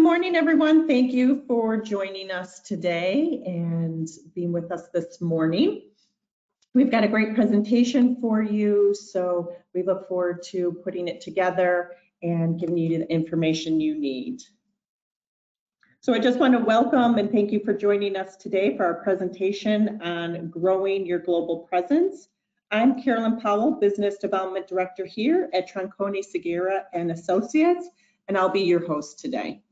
morning, everyone. Thank you for joining us today and being with us this morning. We've got a great presentation for you, so we look forward to putting it together and giving you the information you need. So I just want to welcome and thank you for joining us today for our presentation on growing your global presence. I'm Carolyn Powell, Business Development Director here at Tronconi Segarra Associates, and I'll be your host today.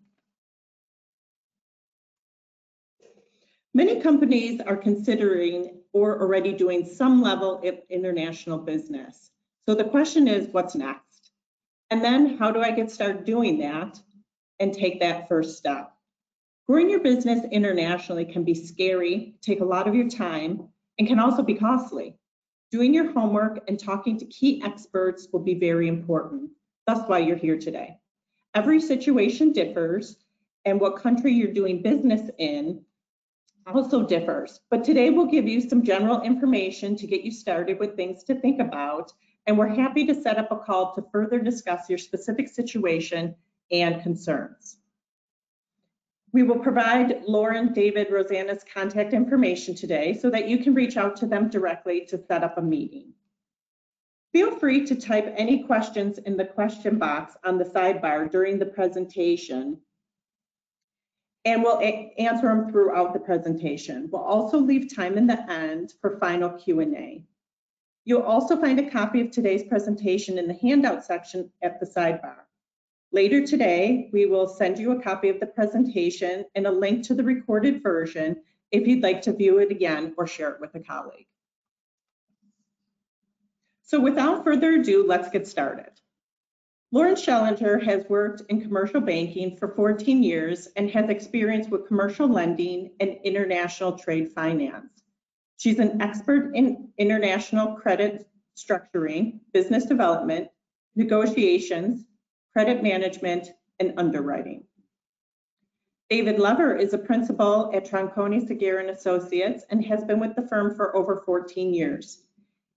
Many companies are considering or already doing some level of international business. So the question is, what's next? And then how do I get started doing that and take that first step? Growing your business internationally can be scary, take a lot of your time, and can also be costly. Doing your homework and talking to key experts will be very important. That's why you're here today. Every situation differs, and what country you're doing business in also differs, but today we'll give you some general information to get you started with things to think about, and we're happy to set up a call to further discuss your specific situation and concerns. We will provide Lauren, David, Rosanna's contact information today so that you can reach out to them directly to set up a meeting. Feel free to type any questions in the question box on the sidebar during the presentation, and we'll answer them throughout the presentation. We'll also leave time in the end for final Q&A. You'll also find a copy of today's presentation in the handout section at the sidebar. Later today, we will send you a copy of the presentation and a link to the recorded version if you'd like to view it again or share it with a colleague. So without further ado, let's get started. Lauren Schellinger has worked in commercial banking for 14 years and has experience with commercial lending and international trade finance. She's an expert in international credit structuring, business development, negotiations, credit management, and underwriting. David Lever is a principal at Tronconi Segarra Associates and has been with the firm for over 14 years.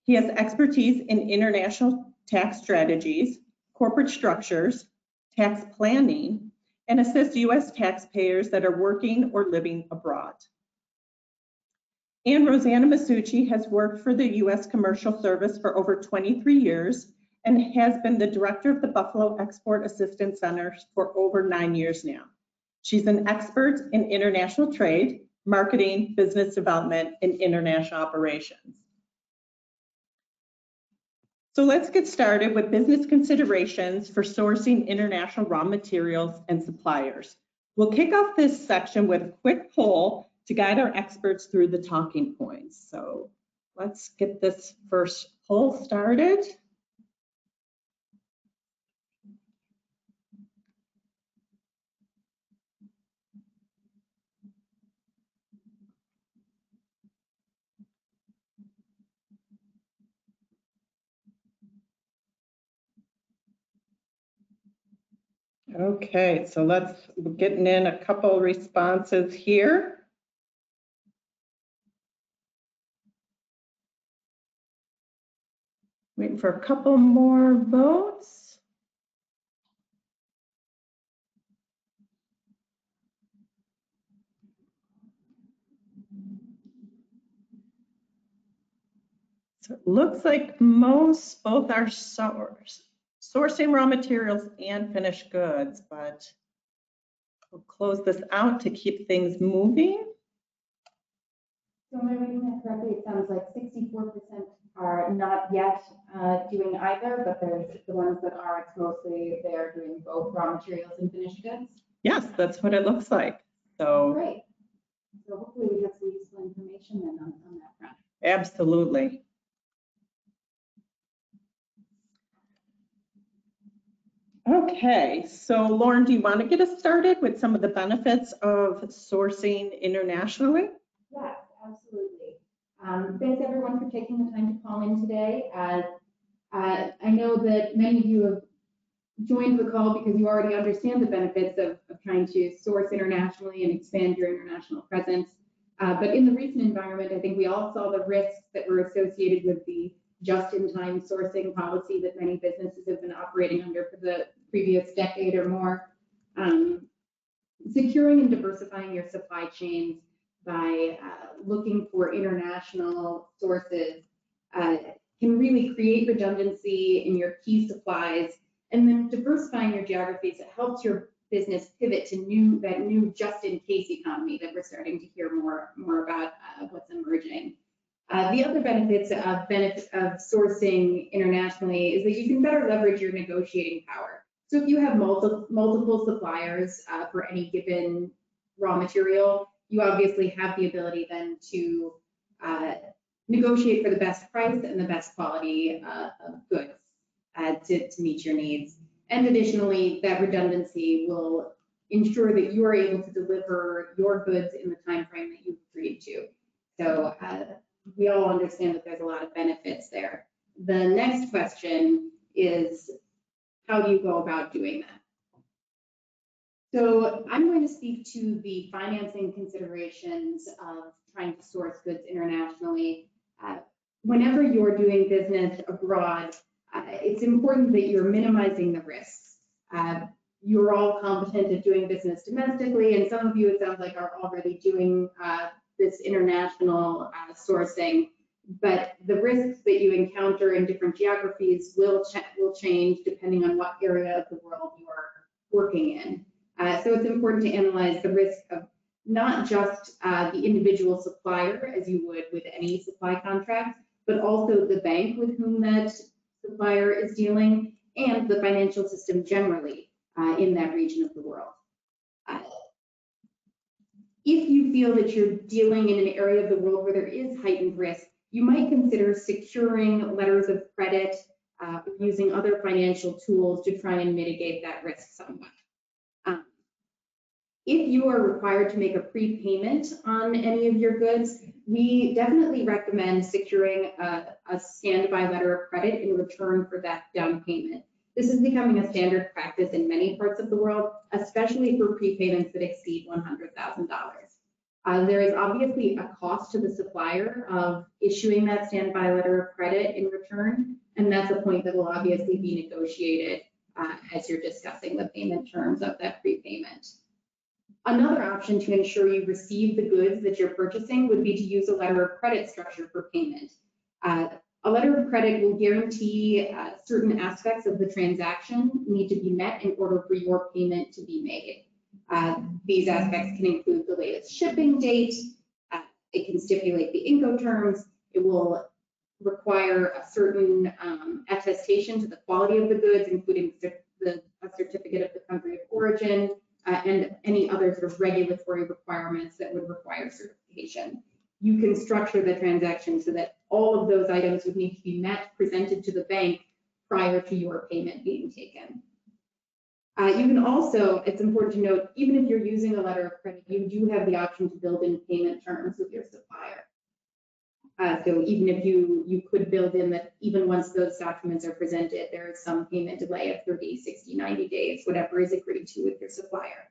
He has expertise in international tax strategies, corporate structures, tax planning, and assists U.S. taxpayers that are working or living abroad. And Rosanna Masucci has worked for the U.S. Commercial Service for over 23 years and has been the director of the Buffalo Export Assistance Center for over 9 years now. She's an expert in international trade, marketing, business development, and international operations. So let's get started with business considerations for sourcing international raw materials and suppliers. We'll kick off this section with a quick poll to guide our experts through the talking points. So let's get this first poll started. Okay, so we're getting in a couple responses here. Waiting for a couple more votes. So it looks like both are sourcing raw materials and finished goods, but we'll close this out to keep things moving. So am I reading that correctly? It sounds like 64% are not yet doing either, but there's the ones that are, it's mostly they're doing both raw materials and finished goods? Yes, that's what it looks like. So great. So hopefully we have some useful information then on that front. Absolutely. Okay, so Lauren, do you want to get us started with some of the benefits of sourcing internationally? Yes, absolutely. Thanks everyone for taking the time to call in today. I know that many of you have joined the call because you already understand the benefits of trying to source internationally and expand your international presence. But in the recent environment, I think we all saw the risks that were associated with the just-in-time sourcing policy that many businesses have been operating under for the previous decade or more. Securing and diversifying your supply chains by looking for international sources can really create redundancy in your key supplies, and then diversifying your geographies, it helps your business pivot to that new just-in-case economy that we're starting to hear more about what's emerging. The other benefits of sourcing internationally is that you can better leverage your negotiating power. So if you have multiple suppliers for any given raw material, you obviously have the ability then to negotiate for the best price and the best quality of goods to meet your needs. And additionally, that redundancy will ensure that you are able to deliver your goods in the time frame that you've agreed to. So we all understand that there's a lot of benefits there. The next question is, how do you go about doing that? So I'm going to speak to the financing considerations of trying to source goods internationally. Whenever you're doing business abroad, it's important that you're minimizing the risks. You're all competent at doing business domestically, and some of you, it sounds like, are already doing this international sourcing, but the risks that you encounter in different geographies will change depending on what area of the world you are working in. So it's important to analyze the risk of not just the individual supplier, as you would with any supply contract, but also the bank with whom that supplier is dealing, and the financial system generally in that region of the world. If you feel that you're dealing in an area of the world where there is heightened risk, you might consider securing letters of credit, using other financial tools to try and mitigate that risk somewhat. If you are required to make a prepayment on any of your goods, we definitely recommend securing a standby letter of credit in return for that down payment. This is becoming a standard practice in many parts of the world, especially for prepayments that exceed $100,000. There is obviously a cost to the supplier of issuing that standby letter of credit in return, and that's a point that will obviously be negotiated as you're discussing the payment terms of that prepayment. Another option to ensure you receive the goods that you're purchasing would be to use a letter of credit structure for payment. A letter of credit will guarantee certain aspects of the transaction need to be met in order for your payment to be made. These aspects can include the latest shipping date, it can stipulate the Incoterms, it will require a certain attestation to the quality of the goods, including a certificate of the country of origin, and any other sort of regulatory requirements that would require certification. You can structure the transaction so that all of those items would need to be met, presented to the bank prior to your payment being taken. You can also, it's important to note, even if you're using a letter of credit, you do have the option to build in payment terms with your supplier. So even if you could build in that even once those documents are presented, there is some payment delay of 30, 60, 90 days, whatever is agreed to with your supplier.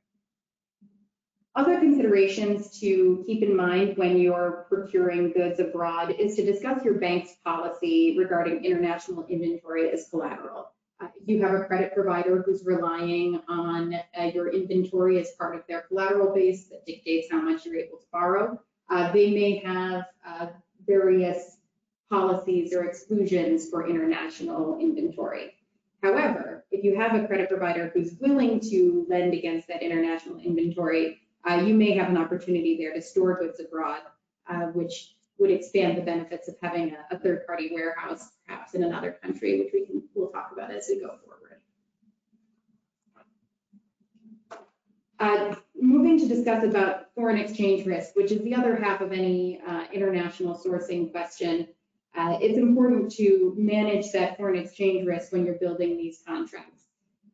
Other considerations to keep in mind when you're procuring goods abroad is to discuss your bank's policy regarding international inventory as collateral. If you have a credit provider who's relying on your inventory as part of their collateral base that dictates how much you're able to borrow, they may have various policies or exclusions for international inventory. However, if you have a credit provider who's willing to lend against that international inventory, you may have an opportunity there to store goods abroad, which would expand the benefits of having a third-party warehouse, perhaps in another country, which we'll talk about as we go forward. Moving to discuss about foreign exchange risk, which is the other half of any international sourcing question. It's important to manage that foreign exchange risk when you're building these contracts.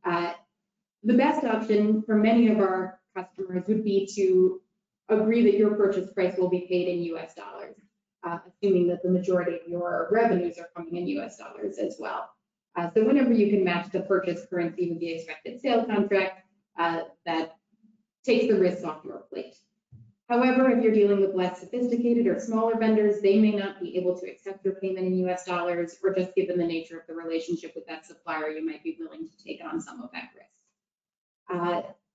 The best option for many of our customers would be to agree that your purchase price will be paid in US dollars, assuming that the majority of your revenues are coming in US dollars as well. So whenever you can match the purchase currency with the expected sale contract, that takes the risk off your plate. However, if you're dealing with less sophisticated or smaller vendors, they may not be able to accept your payment in US dollars, or just given the nature of the relationship with that supplier, you might be willing to take on some of that risk.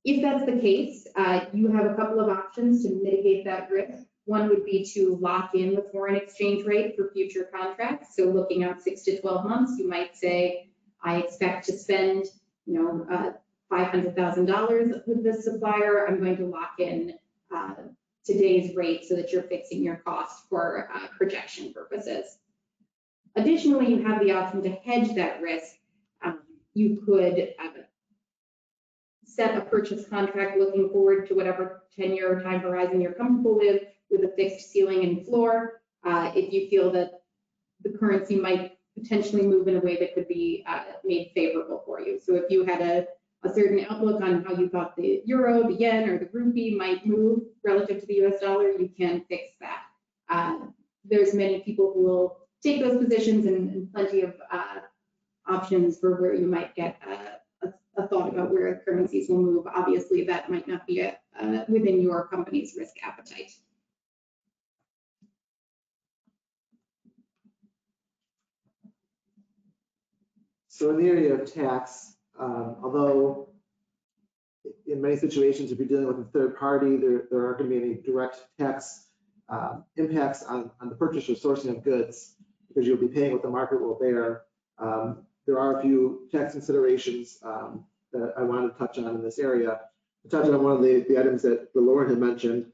If that's the case, you have a couple of options to mitigate that risk. One would be to lock in the foreign exchange rate for future contracts. So looking out 6 to 12 months, you might say, I expect to spend, $500,000 with this supplier. I'm going to lock in today's rate so that you're fixing your cost for projection purposes. Additionally, you have the option to hedge that risk. You could set a purchase contract looking forward to whatever 10-year time horizon you're comfortable with a fixed ceiling and floor. If you feel that the currency might potentially move in a way that could be made favorable for you. So if you had a certain outlook on how you thought the euro, the yen, or the rupee might move relative to the US dollar, you can fix that. There's many people who will take those positions and plenty of options for where you might get a thought about where currencies will move. Obviously, that might not be within your company's risk appetite. So in the area of tax, although in many situations, if you're dealing with a third party, there aren't going to be any direct tax impacts on the purchase or sourcing of goods, because you'll be paying what the market will bear. There are a few tax considerations that I wanted to touch on in this area. To touch on one of the items that Lauren had mentioned,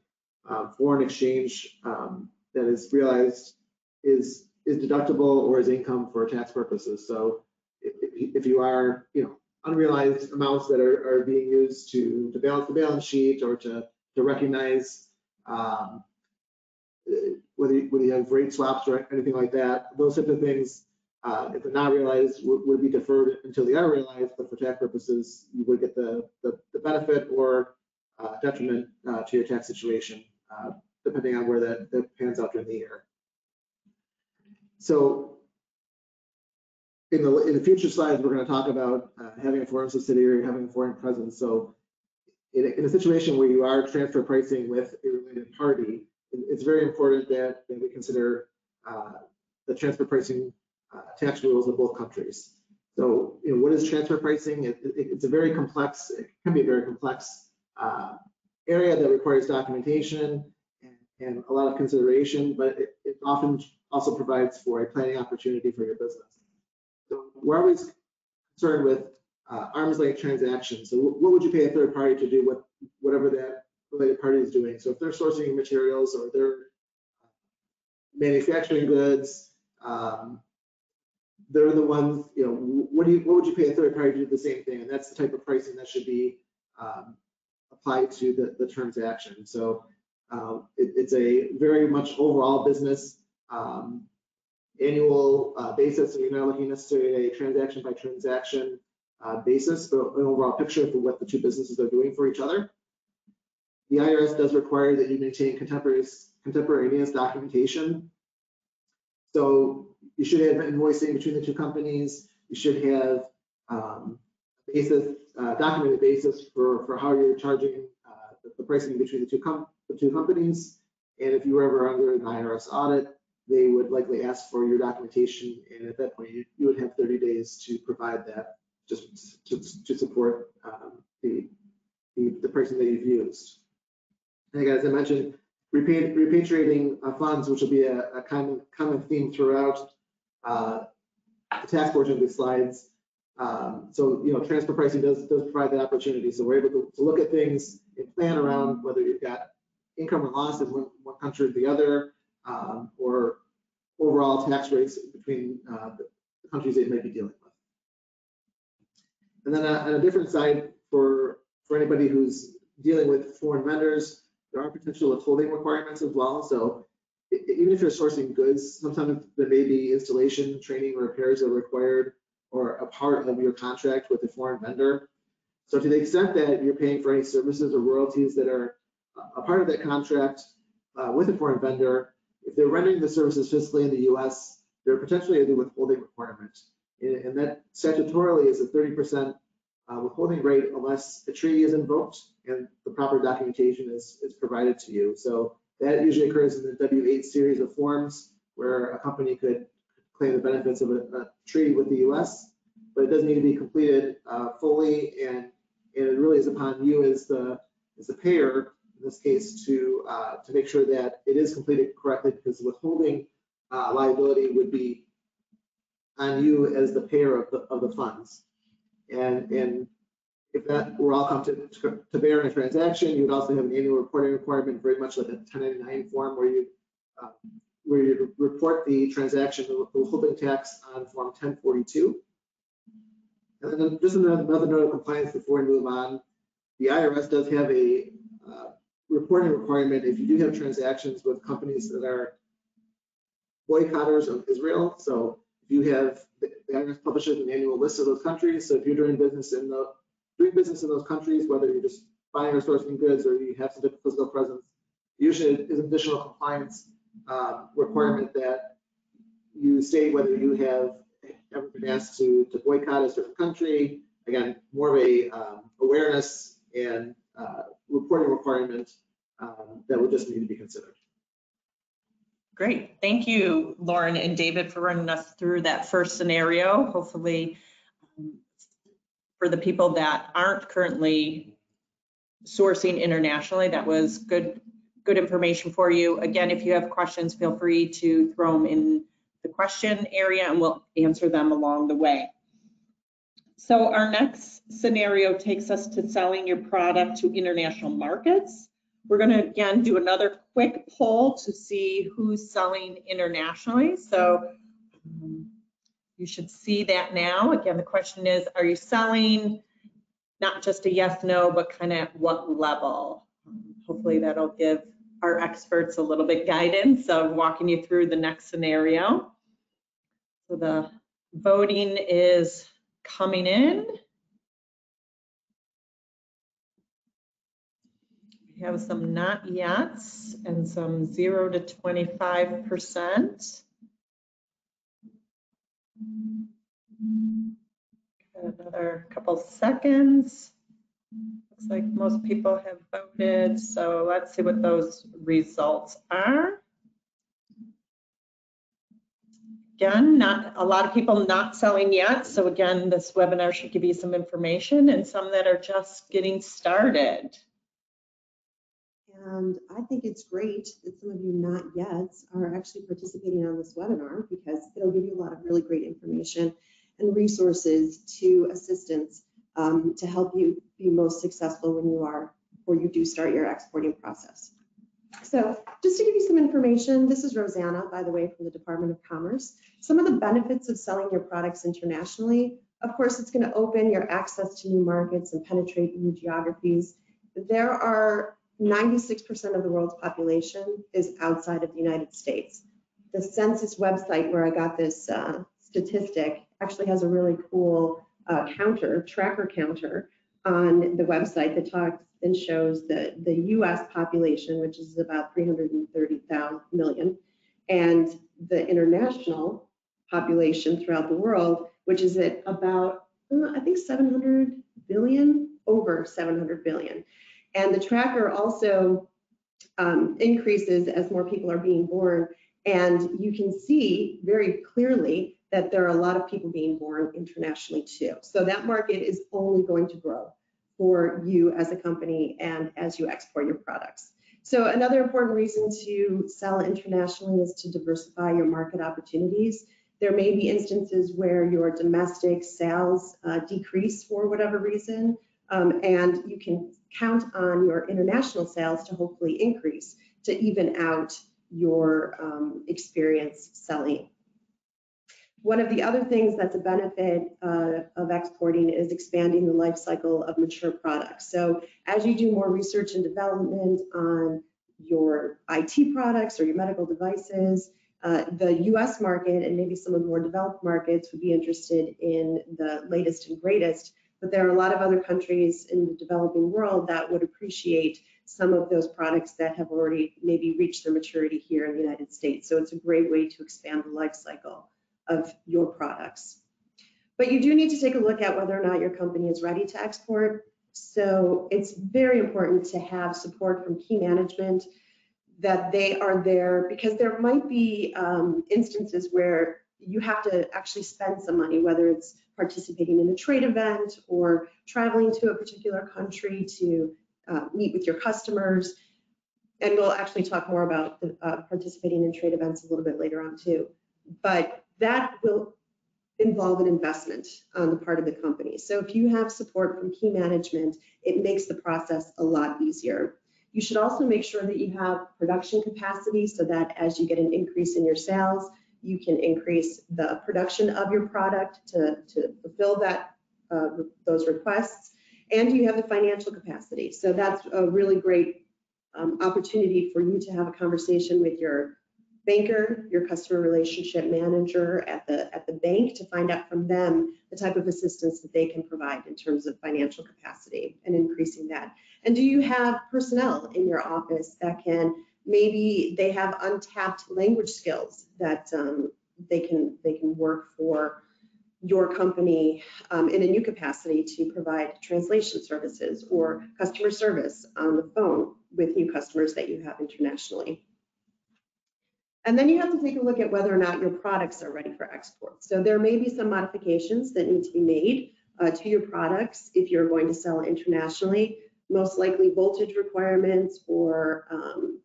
foreign exchange that is realized is deductible or is income for tax purposes. So if you are, unrealized amounts that are being used to balance the balance sheet or to recognize whether you have rate swaps or anything like that, those types of things, if they're not realized, would be deferred until they are realized. But for tax purposes, you would get the benefit or detriment to your tax situation, depending on where that pans out during the year. So in the future slides, we're going to talk about having a foreign subsidiary, having a foreign presence. So in a situation where you are transfer pricing with a related party, it's very important that we consider the transfer pricing tax rules of both countries. So, what is transfer pricing? It's a very complex, it can be a very complex area that requires documentation and a lot of consideration, but it often also provides for a planning opportunity for your business. So we're always concerned with arm's length transactions. So what would you pay a third party to do whatever that related party is doing? So if they're sourcing materials or they're manufacturing goods, they're the ones, what would you pay a third party to do the same thing? And that's the type of pricing that should be applied to the transaction. So it's a very much overall business annual basis. So you're not looking necessarily at a transaction by transaction basis, but an overall picture for what the two businesses are doing for each other. The IRS does require that you maintain contemporaneous documentation. So you should have invoicing between the two companies. You should have documented basis for how you're charging the pricing between the two companies. And if you were ever under an IRS audit, they would likely ask for your documentation, and at that point, you would have 30 days to provide that, just to support the pricing that you've used. And again, as I mentioned, repatriating funds, which will be a common theme throughout the tax portion of these slides. So, transfer pricing does provide that opportunity. So we're able to look at things and plan around whether you've got income or loss in one country or the other, or overall tax rates between the countries that you might be dealing with. And then on a different side, for anybody who's dealing with foreign vendors, there are potential withholding requirements as well. So even if you're sourcing goods, sometimes there may be installation, training, or repairs that are required or a part of your contract with a foreign vendor. So to the extent that you're paying for any services or royalties that are a part of that contract with a foreign vendor, if they're rendering the services physically in the US, there potentially is a withholding requirement. And that statutorily is a 30% withholding rate unless a treaty is invoked and the proper documentation is provided to you. So that usually occurs in the W-8 series of forms where a company could claim the benefits of a treaty with the US, but it doesn't need to be completed fully, and it really is upon you as the the payer, in this case, to make sure that it is completed correctly, because withholding liability would be on you as the payer of the funds. And if that were all come to bear in a transaction, you would also have an annual reporting requirement, very much like a 1099 form, where you report the transaction, the withholding tax, on Form 1042. And then just another note of compliance before we move on. The IRS does have a reporting requirement if you do have transactions with companies that are boycotters of Israel. So if you have, the IRS publishes an annual list of those countries. So if you're doing business in those countries, whether you're just buying or sourcing goods or you have some type of physical presence, usually is an additional compliance requirement that you state whether you have ever been asked to boycott a certain country. Again, more of a awareness and reporting requirement that would just need to be considered. Great. Thank you, Lauren and David, for running us through that first scenario. Hopefully, for the people that aren't currently sourcing internationally, that was good information for you. Again, if you have questions, feel free to throw them in the question area and we'll answer them along the way. So our next scenario takes us to selling your product to international markets. We're going to again do another quick poll to see who's selling internationally. So you should see that now. Again, the question is, are you selling? Not just a yes, no, but kind of what level? Hopefully that'll give our experts a little bit guidance of walking you through the next scenario. So the voting is coming in. We have some not yets and some 0 to 25%. Another couple seconds. Looks like most people have voted, so let's see what those results are. Again, not a lot of people not selling yet, so again, this webinar should give you some information, and some that are just getting started. And I think it's great that some of you not yet are actually participating on this webinar, because it'll give you a lot of really great information and resources to assistance to help you be most successful when you are, or you do start your exporting process. So just to give you some information, this is Rosanna, by the way, from the Department of Commerce. Some of the benefits of selling your products internationally: of course, it's going to open your access to new markets and penetrate new geographies. There are 96% of the world's population is outside of the United States. The census website where I got this statistic actually has a really cool tracker counter on the website that talks and shows the US population, which is about 330 million, and the international population throughout the world, which is at about, I think 700 billion, over 700 billion. And the tracker also increases as more people are being born. And you can see very clearly that there are a lot of people being born internationally too. So that market is only going to grow for you as a company and as you export your products. So another important reason to sell internationally is to diversify your market opportunities. There may be instances where your domestic sales decrease for whatever reason, and you can count on your international sales to hopefully increase to even out your experience selling. One of the other things that's a benefit of exporting is expanding the life cycle of mature products. So as you do more research and development on your IT products or your medical devices, the US market and maybe some of the more developed markets would be interested in the latest and greatest, but there are a lot of other countries in the developing world that would appreciate some of those products that have already maybe reached their maturity here in the United States. So it's a great way to expand the life cycle of your products. But you do need to take a look at whether or not your company is ready to export. So it's very important to have support from key management, that they are there, because there might be instances where you have to actually spend some money, whether it's participating in a trade event or traveling to a particular country to meet with your customers. And we'll actually talk more about participating in trade events a little bit later on too. But that will involve an investment on the part of the company. So if you have support from key management, it makes the process a lot easier. You should also make sure that you have production capacity so that as you get an increase in your sales, you can increase the production of your product to fulfill that those requests, and you have the financial capacity. So that's a really great opportunity for you to have a conversation with your banker, your customer relationship manager at the bank, to find out from them the type of assistance that they can provide in terms of financial capacity and increasing that. And do you have personnel in your office that can, maybe they have untapped language skills that they can work for your company in a new capacity to provide translation services or customer service on the phone with new customers that you have internationally. And then you have to take a look at whether or not your products are ready for export. So there may be some modifications that need to be made to your products if you're going to sell internationally. Most likely voltage requirements or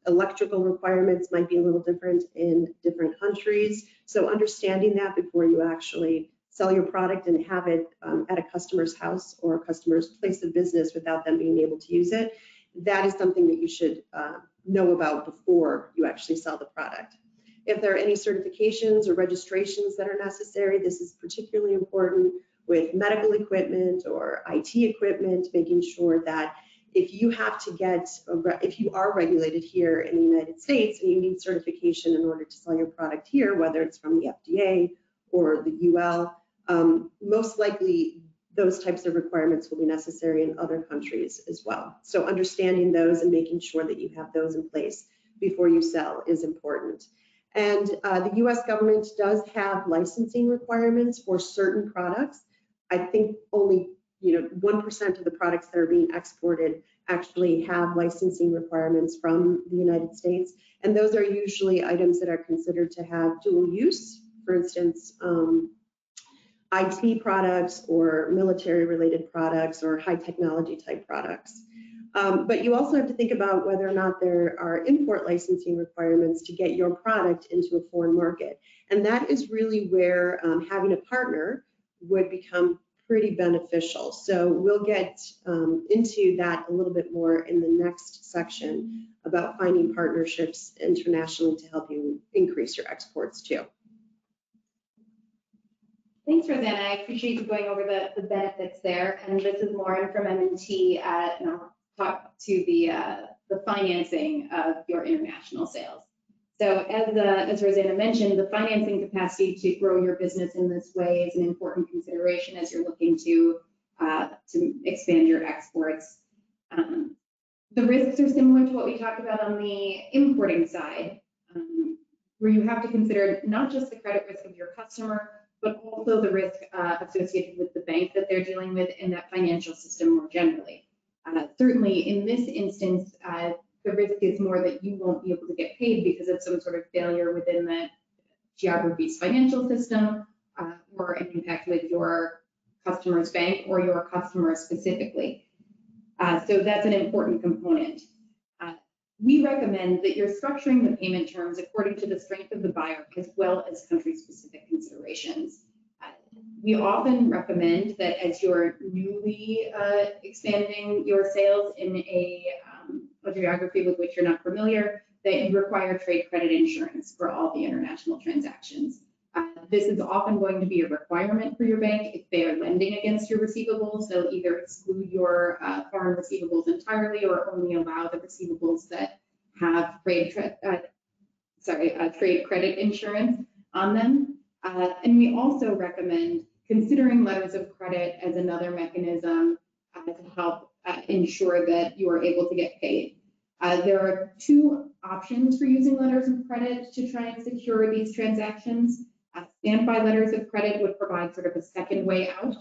electrical requirements might be a little different in different countries. So understanding that before you actually sell your product and have it at a customer's house or a customer's place of business without them being able to use it, that is something that you should know about before you actually sell the product. If there are any certifications or registrations that are necessary, this is particularly important with medical equipment or IT equipment, making sure that if you have to get, if you are regulated here in the United States and you need certification in order to sell your product here, whether it's from the FDA or the UL, most likely those types of requirements will be necessary in other countries as well. So understanding those and making sure that you have those in place before you sell is important. And the US government does have licensing requirements for certain products. I think only 1% of the products that are being exported actually have licensing requirements from the United States. And those are usually items that are considered to have dual use. For instance, IT products or military related products or high technology type products. But you also have to think about whether or not there are import licensing requirements to get your product into a foreign market. And that is really where having a partner would become pretty beneficial. So we'll get into that a little bit more in the next section about finding partnerships internationally to help you increase your exports too. Thanks, Rosanna. I appreciate you going over the benefits there. And this is Lauren from M&T, and I'll talk to the financing of your international sales. So as Rosanna mentioned, the financing capacity to grow your business in this way is an important consideration as you're looking to expand your exports. The risks are similar to what we talked about on the importing side, where you have to consider not just the credit risk of your customer, but also the risk associated with the bank that they're dealing with and that financial system more generally. Certainly in this instance, the risk is more that you won't be able to get paid because of some sort of failure within the geography's financial system or an impact with your customer's bank or your customer specifically. So that's an important component. We recommend that you're structuring the payment terms according to the strength of the buyer as well as country-specific considerations. We often recommend that as you're newly expanding your sales in a geography with which you're not familiar, that you require trade credit insurance for all the international transactions. This is often going to be a requirement for your bank if they are lending against your receivables. They'll either exclude your foreign receivables entirely or only allow the receivables that have trade credit insurance on them. And we also recommend considering letters of credit as another mechanism to help ensure that you are able to get paid. There are two options for using letters of credit to try and secure these transactions. Standby letters of credit would provide sort of a second way out.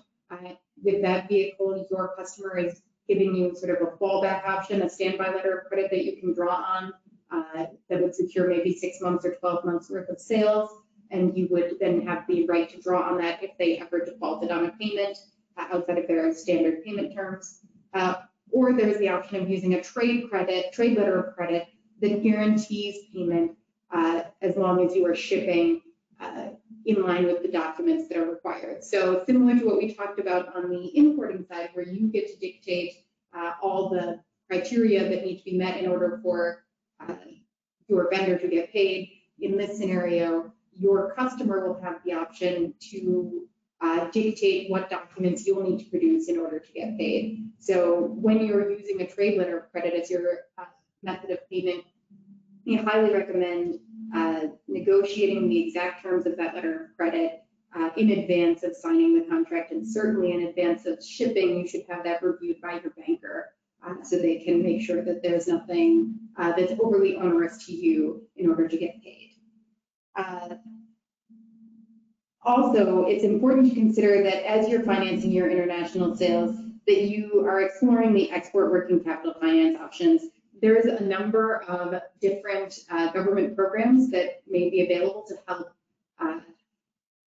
With that vehicle, your customer is giving you sort of a fallback option, a standby letter of credit that you can draw on that would secure maybe 6 months or 12 months worth of sales. And you would then have the right to draw on that if they ever defaulted on a payment outside of their standard payment terms. or there's the option of using a trade letter of credit that guarantees payment as long as you are shipping in line with the documents that are required. So similar to what we talked about on the importing side, where you get to dictate all the criteria that need to be met in order for your vendor to get paid. In this scenario, your customer will have the option to dictate what documents you'll need to produce in order to get paid. So when you're using a trade letter of credit as your method of payment, we highly recommend negotiating the exact terms of that letter of credit in advance of signing the contract, and certainly in advance of shipping. You should have that reviewed by your banker so they can make sure that there's nothing that's overly onerous to you in order to get paid. Also, it's important to consider that as you're financing your international sales, that you are exploring the export working capital finance options. There's a number of different government programs that may be available to help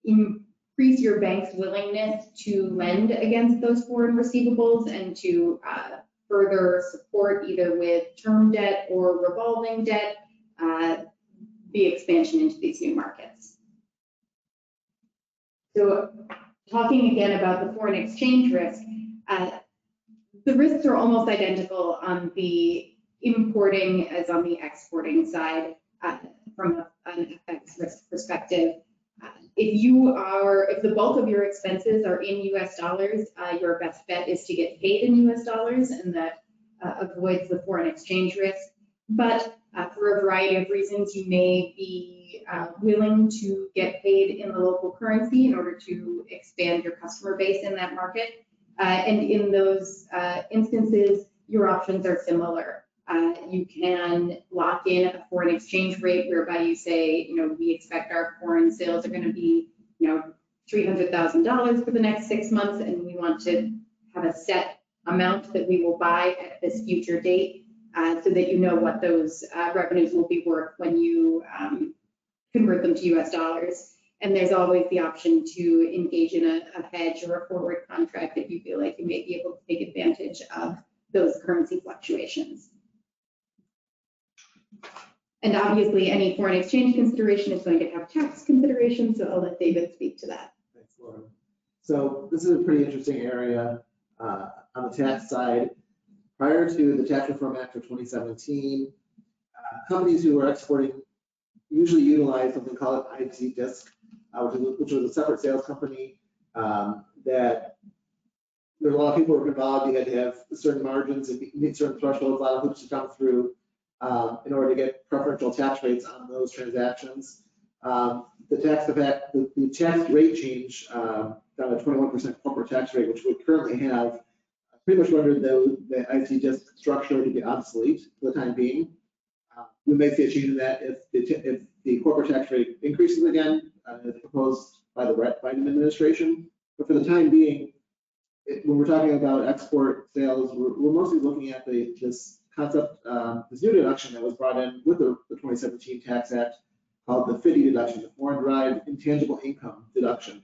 increase your bank's willingness to lend against those foreign receivables and to further support either with term debt or revolving debt the expansion into these new markets. So talking again about the foreign exchange risk, the risks are almost identical on the importing as on the exporting side from an FX risk perspective. If the bulk of your expenses are in US dollars, your best bet is to get paid in US dollars, and that avoids the foreign exchange risk. But for a variety of reasons, you may be willing to get paid in the local currency in order to expand your customer base in that market. And in those instances, your options are similar. You can lock in a foreign exchange rate whereby you say, we expect our foreign sales are going to be, $300,000 for the next 6 months, and we want to have a set amount that we will buy at this future date, so that you know what those revenues will be worth when you convert them to US dollars. And there's always the option to engage in a hedge or a forward contract if you feel like you may be able to take advantage of those currency fluctuations. And obviously, any foreign exchange consideration is going to have tax considerations, so I'll let David speak to that. Thanks, Lauren. So this is a pretty interesting area on the tax side. Prior to the Tax Reform Act of 2017, companies who were exporting usually utilized something called an IT disc, which was a separate sales company that there's a lot of people who were involved. You had to have certain margins and meet certain thresholds, a lot of hoops to come through in order to get preferential tax rates on those transactions. The tax rate change down to 21% corporate tax rate, which we currently have, pretty much rendered the IT disc structure to be obsolete for the time being. We may see a change in that if the corporate tax rate increases again, as proposed by the Biden administration. But for the time being, when we're talking about export sales, we're mostly looking at this concept, this new deduction that was brought in with the 2017 Tax Act called the FDII deduction, the Foreign Derived Intangible Income deduction.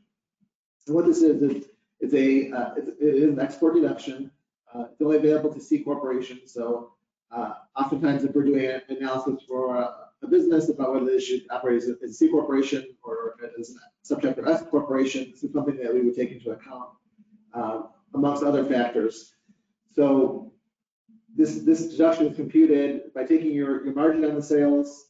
And what this is it is an export deduction. It's only available to C corporations. So oftentimes, if we're doing an analysis for a business about whether they should operate as a C corporation or as a subchapter S corporation, this is something that we would take into account amongst other factors. So this deduction is computed by taking your margin on the sales.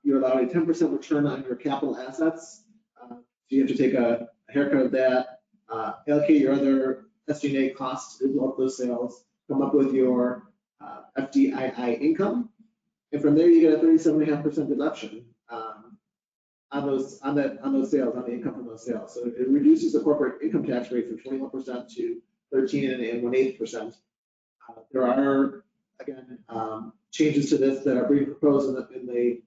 You're allowed a 10% return on your capital assets. So you have to take a haircut of that, allocate your other SG&A costs as well as those sales, come up with your FDII income, and from there you get a 37.5% deduction on those sales, on the income from those sales. So it reduces the corporate income tax rate from 21% to 13.125%. There are again changes to this that are being proposed in the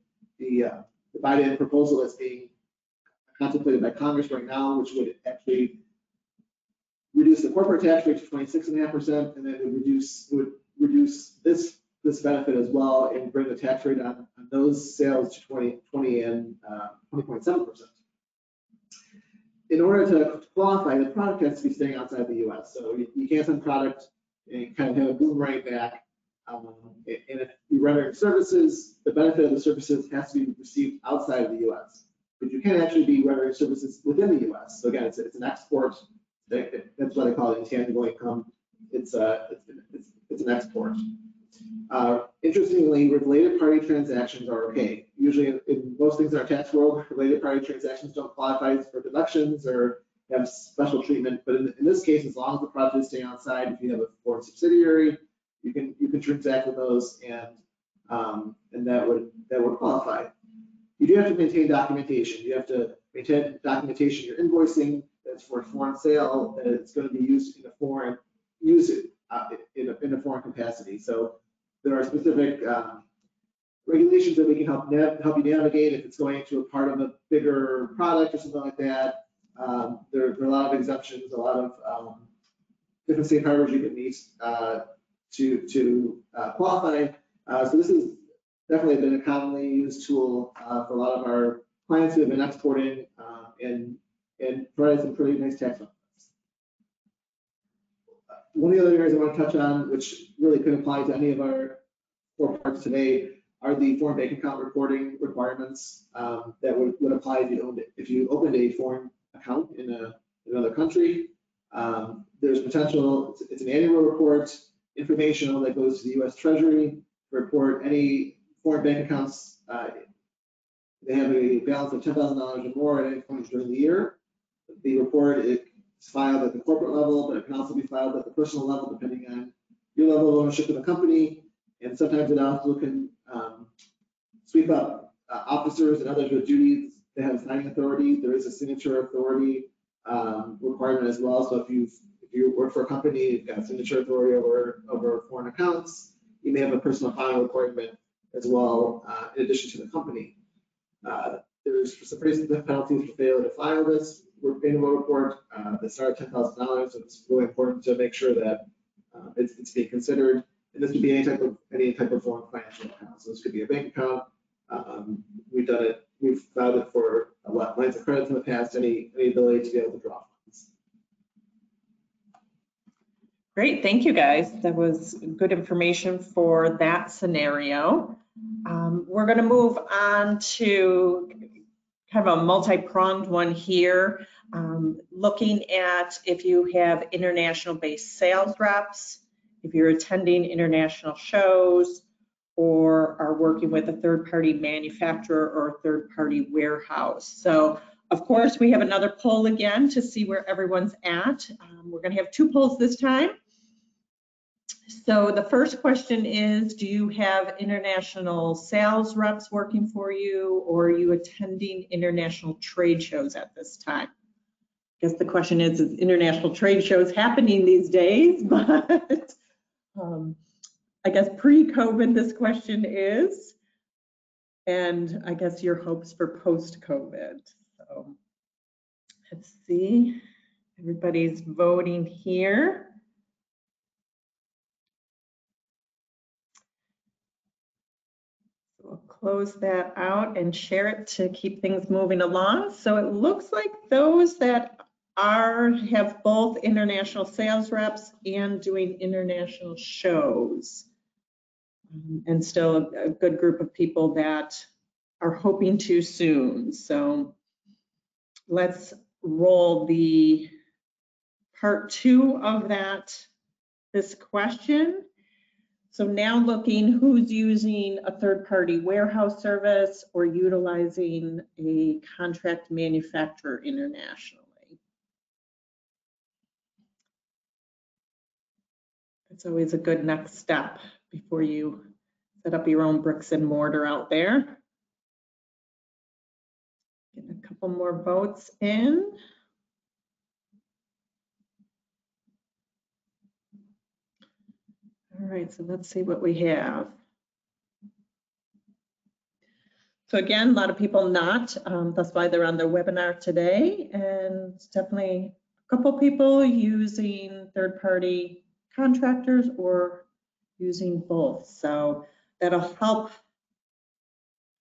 Biden proposal that's being contemplated by Congress right now, which would actually reduce the corporate tax rate to 26.5%, and then it would reduce this benefit as well and bring the tax rate on those sales to 20.7%. In order to qualify, the product has to be staying outside the U.S. So you can't send product and kind of have a boomerang back. And if you're rendering services, the benefit of the services has to be received outside of the U.S. But you can actually be rendering services within the U.S. So again, it's an export. That's what I call it, intangible income. It's an export. Interestingly, related party transactions are okay. Usually, in most things in our tax world, related party transactions don't qualify for deductions or have special treatment. But in this case, as long as the profit is staying outside, if you have a foreign subsidiary, you can transact with those, and that would qualify. You do have to maintain documentation. You have to maintain documentation. You're invoicing that's for a foreign sale, that it's going to be used in a foreign in a foreign capacity. So there are specific regulations that we can help you navigate if it's going into a part of a bigger product or something like that. There are a lot of exemptions, a lot of different safe harbors you can meet to qualify. So this has definitely been a commonly used tool for a lot of our clients who have been exporting and provided some pretty nice tax benefits. One of the other areas I want to touch on, which really could apply to any of our 4 parts today, are the foreign bank account reporting requirements that would apply if you opened a foreign account in another country. There's potential, it's an annual report, informational that goes to the U.S. Treasury to report any foreign bank accounts. They have a balance of $10,000 or more at any point during the year. The report is filed at the corporate level, but it can also be filed at the personal level, depending on your level of ownership in the company. And sometimes it also can sweep up officers and others with duties that have signing authority. There is a signature authority requirement as well. So if you work for a company, you've got signature authority over foreign accounts, you may have a personal filing requirement as well, in addition to the company. There's some pretty significant penalties for failure to file this annual report that start at $10,000. So it's really important to make sure that it's being considered. And this could be any type of foreign financial account. So this could be a bank account. We've filed it for lines of credit in the past. Any ability to be able to draw funds. Great, thank you guys. That was good information for that scenario. We're going to move on to kind of a multi-pronged one here, looking at if you have international-based sales reps, if you're attending international shows, or are working with a third-party manufacturer or a third-party warehouse. So, of course, we have another poll again to see where everyone's at. We're going to have 2 polls this time. So the first question is, do you have international sales reps working for you, or are you attending international trade shows at this time? I guess the question is international trade shows happening these days? But I guess pre-COVID this question is, and I guess your hopes for post-COVID. So let's see, everybody's voting here. We'll close that out and share it to keep things moving along. So it looks like those that have both international sales reps and doing international shows, and still a good group of people that are hoping to soon. So let's roll the part 2 of this question. So now looking who's using a third-party warehouse service or utilizing a contract manufacturer internationally. It's always a good next step before you set up your own bricks and mortar out there. Get a couple more votes in. All right, so let's see what we have. So again, a lot of people not, that's why they're on their webinar today, and definitely a couple people using third-party contractors or using both. So that'll help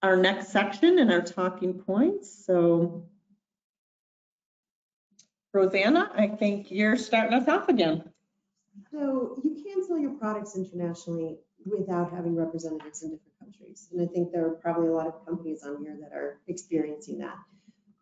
our next section and our talking points. So Rosanna, I think you're starting us off again. So you can sell your products internationally without having representatives in different countries. And I think there are probably a lot of companies on here that are experiencing that,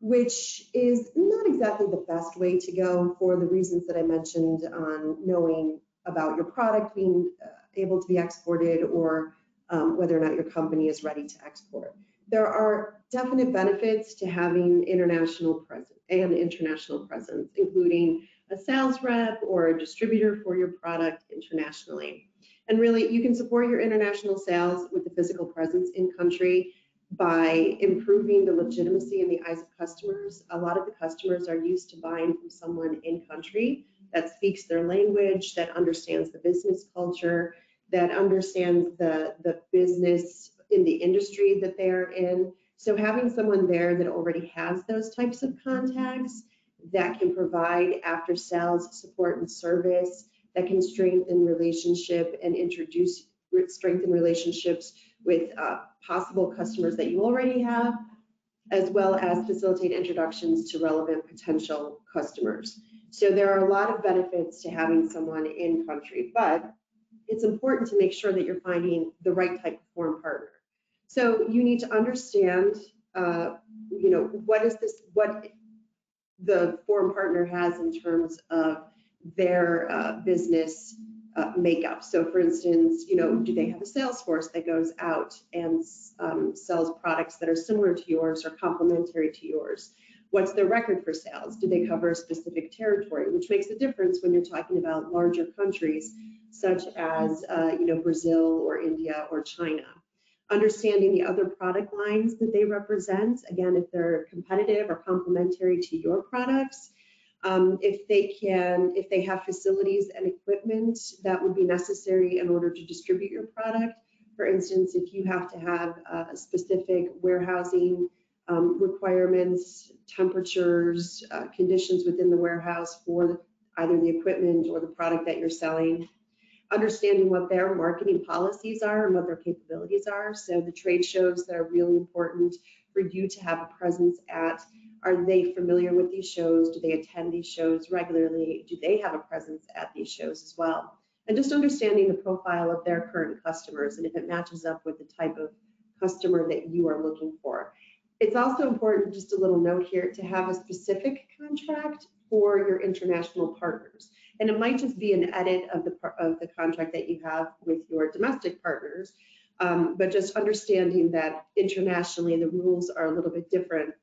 which is not exactly the best way to go for the reasons that I mentioned on knowing about your product being able to be exported or whether or not your company is ready to export. There are definite benefits to having international presence, including a sales rep or a distributor for your product internationally. And really, you can support your international sales with the physical presence in country by improving the legitimacy in the eyes of customers. A lot of the customers are used to buying from someone in country that speaks their language, that understands the business culture, that understands the business in the industry that they're in. So having someone there that already has those types of contacts that can provide after sales support and service, that can strengthen relationship and strengthen relationships with possible customers that you already have, as well as facilitate introductions to relevant potential customers. So there are a lot of benefits to having someone in country, but it's important to make sure that you're finding the right type of foreign partner. So you need to understand, what the foreign partner has in terms of their business makeup. So for instance, do they have a sales force that goes out and sells products that are similar to yours or complementary to yours? What's their record for sales? Do they cover a specific territory? Which makes a difference when you're talking about larger countries such as Brazil or India or China. Understanding the other product lines that they represent, again, if they're competitive or complementary to your products. If they have facilities and equipment that would be necessary in order to distribute your product. For instance, if you have to have specific warehousing requirements, temperatures, conditions within the warehouse for either the equipment or the product that you're selling. Understanding what their marketing policies are and what their capabilities are. So the trade shows that are really important for you to have a presence at. Are they familiar with these shows? Do they attend these shows regularly? Do they have a presence at these shows as well? And just understanding the profile of their current customers and if it matches up with the type of customer that you are looking for. It's also important, just a little note here, to have a specific contract for your international partners. And it might just be an edit of the contract that you have with your domestic partners, but just understanding that internationally the rules are a little bit different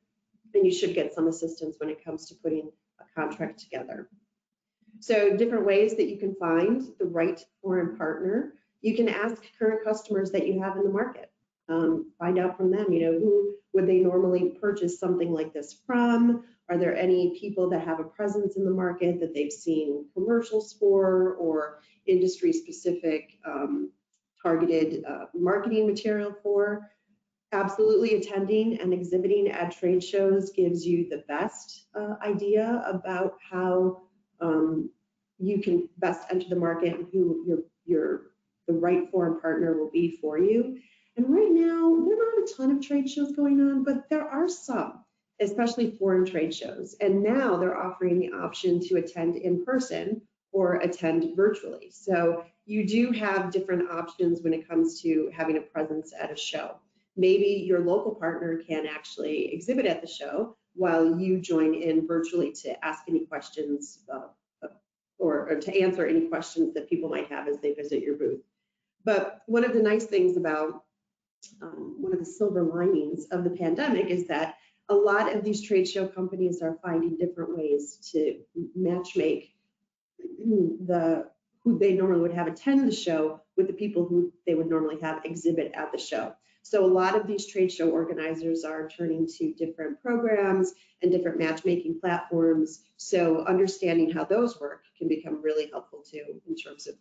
and you should get some assistance when it comes to putting a contract together. So different ways that you can find the right foreign partner. You can ask current customers that you have in the market. Find out from them, who would they normally purchase something like this from? Are there any people that have a presence in the market that they've seen commercials for or industry specific targeted marketing material for? Absolutely, attending and exhibiting at trade shows gives you the best idea about how you can best enter the market and who the right foreign partner will be for you. And right now, there are not a ton of trade shows going on, but there are some, especially foreign trade shows. And now they're offering the option to attend in person or attend virtually. So you do have different options when it comes to having a presence at a show. Maybe your local partner can actually exhibit at the show while you join in virtually to ask any questions or to answer any questions that people might have as they visit your booth. But one of the nice things about one of the silver linings of the pandemic is that a lot of these trade show companies are finding different ways to matchmake who they normally would have attend the show with the people who they would normally have exhibit at the show. So a lot of these trade show organizers are turning to different programs and different matchmaking platforms. So understanding how those work can become really helpful too in terms of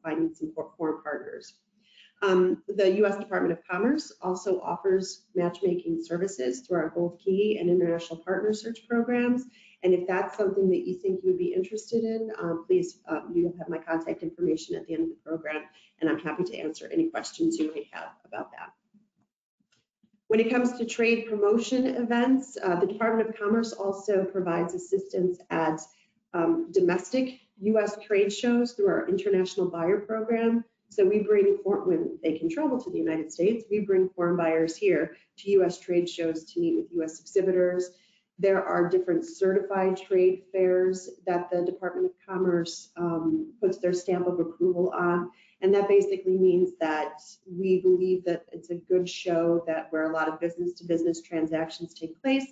finding some foreign partners. The U.S. Department of Commerce also offers matchmaking services through our Gold Key and International Partner Search programs. And if that's something that you think you would be interested in, please, you have my contact information at the end of the program, and I'm happy to answer any questions you might have about that. When it comes to trade promotion events, the Department of Commerce also provides assistance at domestic US trade shows through our international buyer program. So we bring, when they can travel to the United States, we bring foreign buyers here to US trade shows to meet with US exhibitors. There are different certified trade fairs that the Department of Commerce puts their stamp of approval on. And that basically means that we believe that it's a good show that where a lot of business to business transactions take place.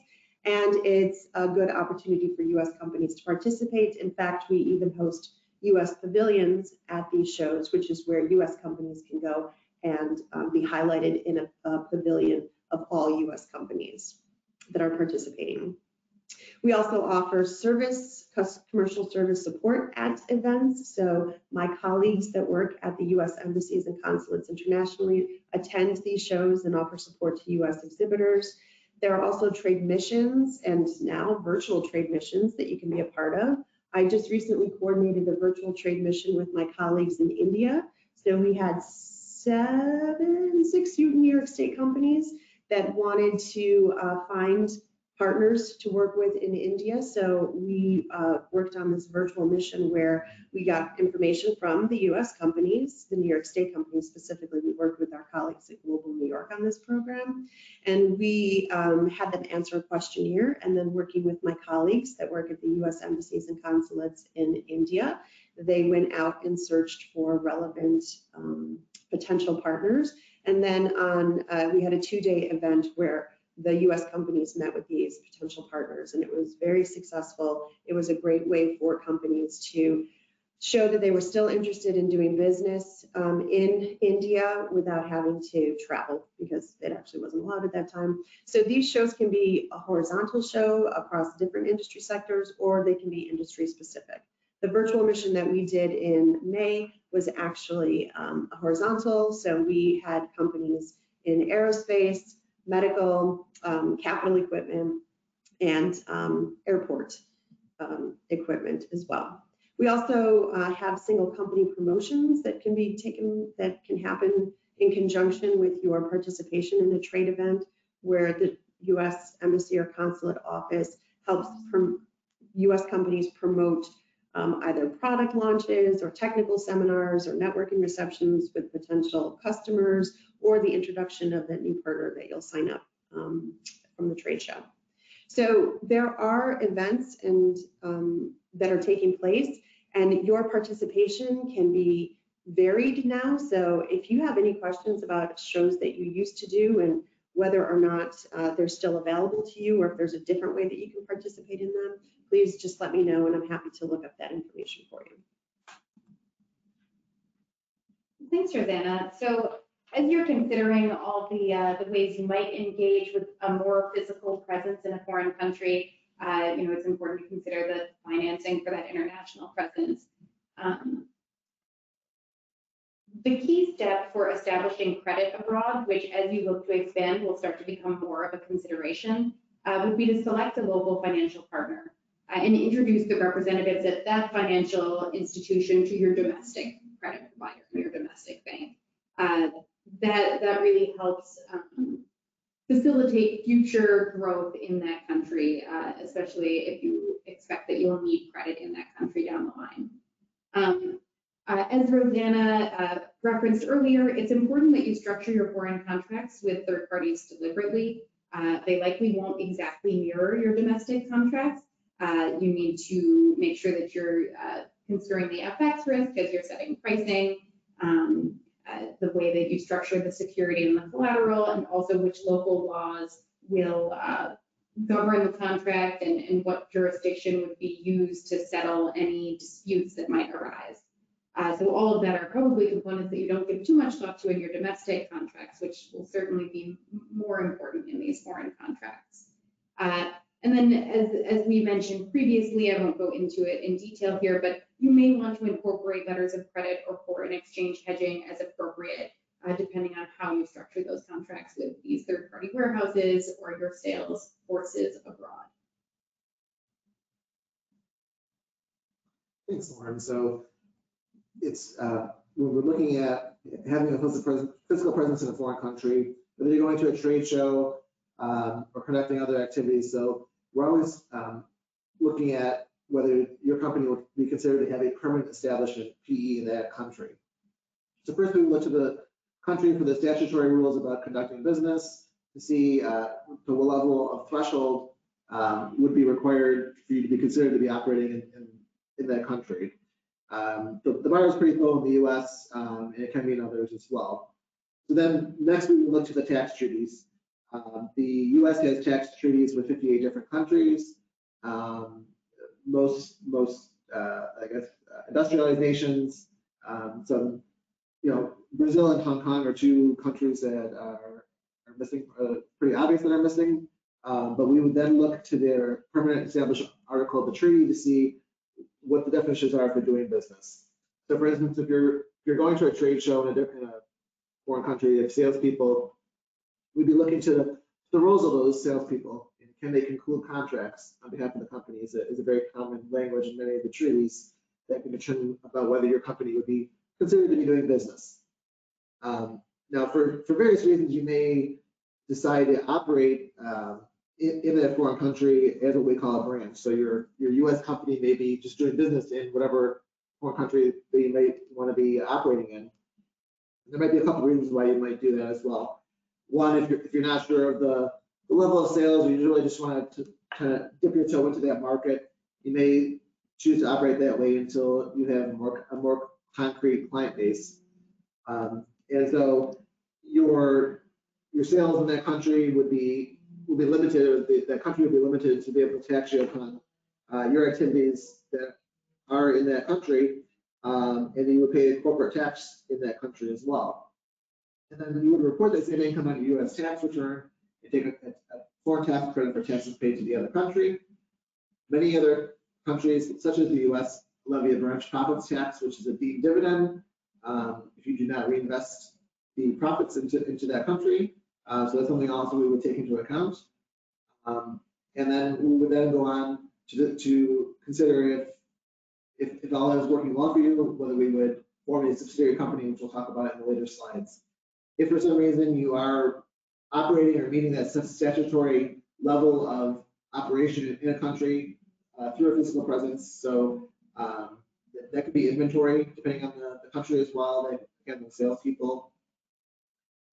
And it's a good opportunity for US companies to participate. In fact, we even host US pavilions at these shows, which is where US companies can go and be highlighted in a pavilion of all US companies that are participating. We also offer commercial service support at events. So my colleagues that work at the US embassies and consulates internationally attend these shows and offer support to US exhibitors. There are also trade missions and now virtual trade missions that you can be a part of. I just recently coordinated a virtual trade mission with my colleagues in India. So we had 6 New York State companies that wanted to find partners to work with in India. So we worked on this virtual mission where we got information from the US companies, the New York State companies specifically. We worked with our colleagues at Global New York on this program. And we had them answer a questionnaire, and then working with my colleagues that work at the US embassies and consulates in India, they went out and searched for relevant potential partners. And then we had a 2-day event where the US companies met with these potential partners, and it was very successful. It was a great way for companies to show that they were still interested in doing business in India without having to travel, because it actually wasn't allowed at that time. So these shows can be a horizontal show across different industry sectors, or they can be industry specific. The virtual mission that we did in May was actually a horizontal. So we had companies in aerospace, medical, capital equipment, and airport equipment as well. We also have single company promotions that can be taken, that can happen in conjunction with your participation in a trade event, where the US Embassy or Consulate Office helps US companies promote either product launches or technical seminars or networking receptions with potential customers, or the introduction of that new partner that you'll sign up from the trade show. So there are events and that are taking place, and your participation can be varied now. So if you have any questions about shows that you used to do and whether or not they're still available to you, or if there's a different way that you can participate in them, please just let me know, and I'm happy to look up that information for you. Thanks, Rosanna. So as you're considering all the ways you might engage with a more physical presence in a foreign country, it's important to consider the financing for that international presence. The key step for establishing credit abroad, which as you look to expand will start to become more of a consideration, would be to select a local financial partner and introduce the representatives at that financial institution to your domestic credit provider, your domestic bank. That really helps facilitate future growth in that country, especially if you expect that you'll need credit in that country down the line. As Rosanna referenced earlier, it's important that you structure your foreign contracts with third parties deliberately. They likely won't exactly mirror your domestic contracts. You need to make sure that you're considering the FX risk as you're setting pricing, the way that you structure the security and the collateral, and also which local laws will govern the contract and what jurisdiction would be used to settle any disputes that might arise. So all of that are probably components that you don't give too much thought to in your domestic contracts, which will certainly be more important in these foreign contracts. And then as we mentioned previously, I won't go into it in detail here, but you may want to incorporate letters of credit or foreign exchange hedging as appropriate, depending on how you structure those contracts with these third-party warehouses or your sales forces abroad. Thanks, Lauren. So it's when we're looking at having a physical presence in a foreign country, whether you're going to a trade show or conducting other activities. So we're always looking at whether your company would be considered to have a permanent establishment, PE, in that country. So first we look to the country for the statutory rules about conducting business to see to what level of threshold would be required for you to be considered to be operating in that country. The bar is pretty low in the US, and it can be in others as well. So then next we will look to the tax treaties. The US has tax treaties with 58 different countries. Most I guess industrialized nations. Some, Brazil and Hong Kong are two countries that are missing, pretty obvious that are missing. But we would then look to their permanent established article of the treaty to see what the definitions are for doing business. So for instance, if you're going to a trade show in a foreign country, if salespeople, we'd be looking to the roles of those salespeople, and can they conclude contracts on behalf of the company is a very common language in many of the treaties that can determine about whether your company would be considered to be doing business. Now, for various reasons, you may decide to operate in that foreign country as what we call a branch. So your U.S. company may be just doing business in whatever foreign country that you might want to be operating in. There might be a couple of reasons why you might do that as well. One, if you're not sure of the level of sales, or you really just want to kind of dip your toe into that market, you may choose to operate that way until you have a more concrete client base. And so your sales in that country will be limited, or that country will be limited to be able to tax you upon your activities that are in that country, and you would pay corporate tax in that country as well. And then you would report that same income on your U.S. tax return and take a foreign tax credit for taxes paid to the other country. Many other countries, such as the U.S., levy a branch profits tax, which is a deemed dividend if you do not reinvest the profits into that country. So that's something also we would take into account. And then we would then go on to consider if all that is working well for you, whether we would form a subsidiary company, which we'll talk about in the later slides. If for some reason you are operating or meeting that statutory level of operation in a country through a physical presence, so that could be inventory, depending on the country as well, like, again, the salespeople.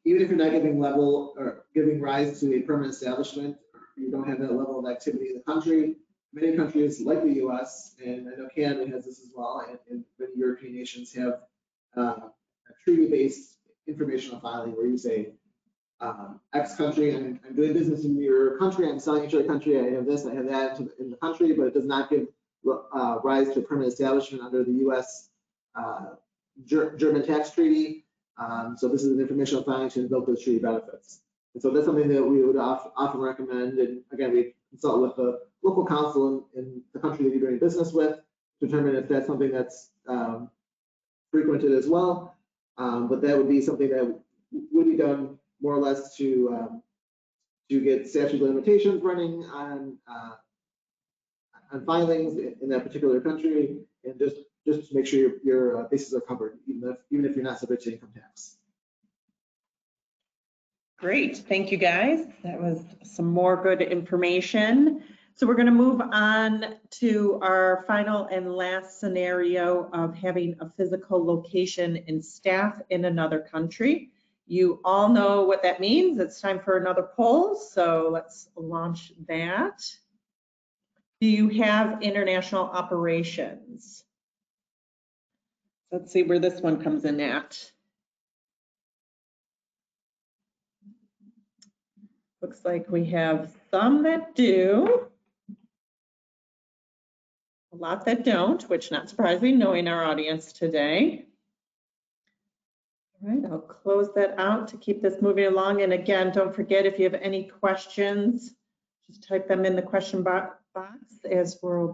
Even if you're not giving level or giving rise to a permanent establishment, you don't have that level of activity in the country. Many countries like the US, and I know Canada has this as well, and many European nations have a treaty-based informational filing where you say, X country, I'm doing business in your country, I'm selling into your country, I have this, I have that in the country, but it does not give rise to a permanent establishment under the US German tax treaty. So this is an informational filing to invoke those treaty benefits. And so that's something that we would often recommend. And again, we consult with the local counsel in the country that you're doing business with to determine if that's something that's frequented as well. But that would be something that would be done more or less to get statute of limitations running on filings in that particular country, and just to make sure your bases are covered, even if you're not subject to income tax. Great, thank you guys. That was some more good information. So we're going to move on to our final and last scenario of having a physical location and staff in another country. You all know what that means. It's time for another poll, so let's launch that. Do you have international operations? Let's see where this one comes in at. Looks like we have some that do, a lot that don't, which not surprising knowing our audience today. All right, I'll close that out to keep this moving along. And again, don't forget, if you have any questions, just type them in the question box as this will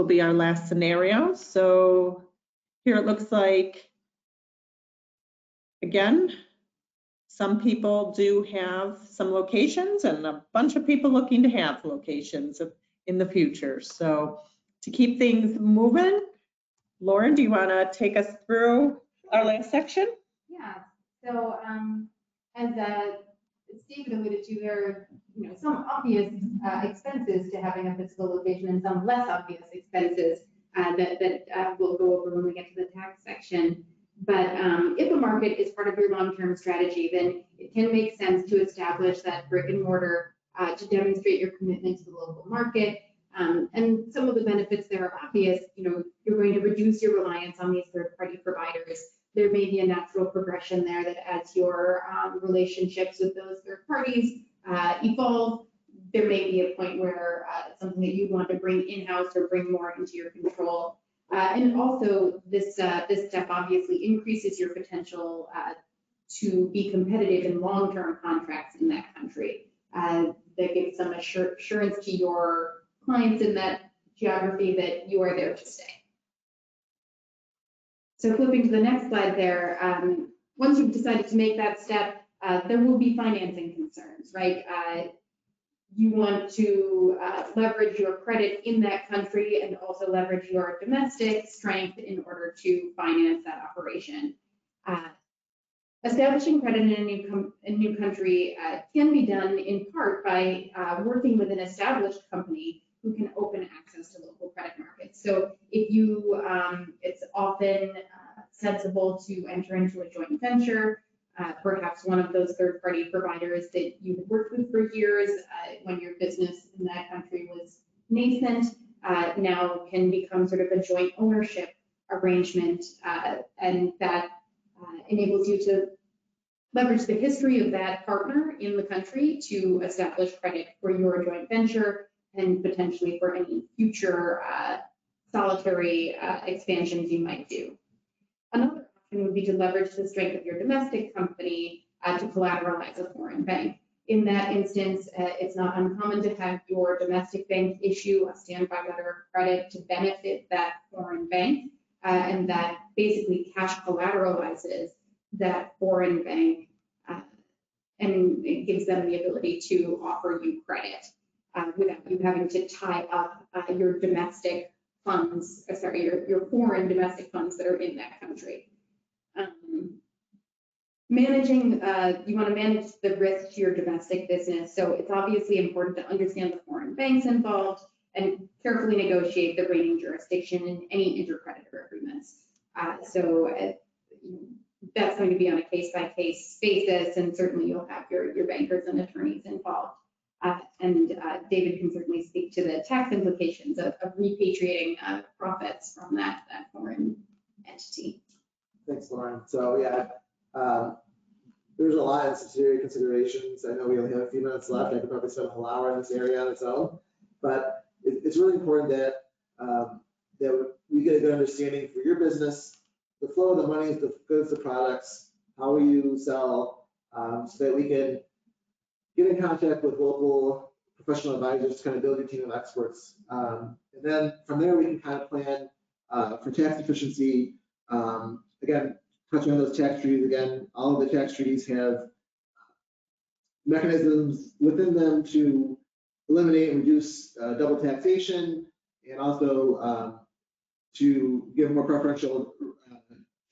be our last scenario. So here it looks like, again, some people do have some locations and a bunch of people looking to have locations in the future. So to keep things moving, Lauren, do you want to take us through our last section? Yeah, so as as David alluded to, there are, some obvious expenses to having a physical location and some less obvious expenses that we'll go over when we get to the tax section. But if a market is part of your long-term strategy, then it can make sense to establish that brick and mortar to demonstrate your commitment to the local market. And some of the benefits there are obvious. You're going to reduce your reliance on these third-party providers. There may be a natural progression there that as your relationships with those third parties evolve, there may be a point where it's something that you want to bring in-house or bring more into your control. And also, this step obviously increases your potential to be competitive in long-term contracts in that country. That gives some assurance to your clients in that geography that you are there to stay. So flipping to the next slide there, once you've decided to make that step, there will be financing concerns, right? You want to leverage your credit in that country and also leverage your domestic strength in order to finance that operation. Establishing credit in a new country can be done in part by working with an established company who can open access to local credit markets. So if you, it's often sensible to enter into a joint venture, perhaps one of those third-party providers that you have worked with for years when your business in that country was nascent, now can become sort of a joint ownership arrangement, and that enables you to leverage the history of that partner in the country to establish credit for your joint venture and potentially for any future solitary expansions you might do. Another option would be to leverage the strength of your domestic company to collateralize a foreign bank. In that instance, it's not uncommon to have your domestic bank issue a standby letter of credit to benefit that foreign bank, and that basically cash collateralizes that foreign bank, and it gives them the ability to offer you credit without you having to tie up your domestic funds, your foreign domestic funds that are in that country. You want to manage the risk to your domestic business, so it's obviously important to understand the foreign banks involved and carefully negotiate the reigning jurisdiction in any intercreditor agreements. That's going to be on a case-by-case basis, and certainly you'll have your bankers and attorneys involved. And David can certainly speak to the tax implications of repatriating profits from that foreign entity. Thanks, Lauren. So yeah, there's a lot of subsidiary considerations. I know we only have a few minutes left. I could probably spend a whole hour in this area on its own, but it's really important that that we get a good understanding for your business, the flow of the money, the goods, the products, how you sell, so that we can get in contact with local professional advisors to kind of build your team of experts. And then from there, we can kind of plan for tax efficiency. Again, touching on those tax treaties again, all of the tax treaties have mechanisms within them to eliminate and reduce double taxation, and also to give more preferential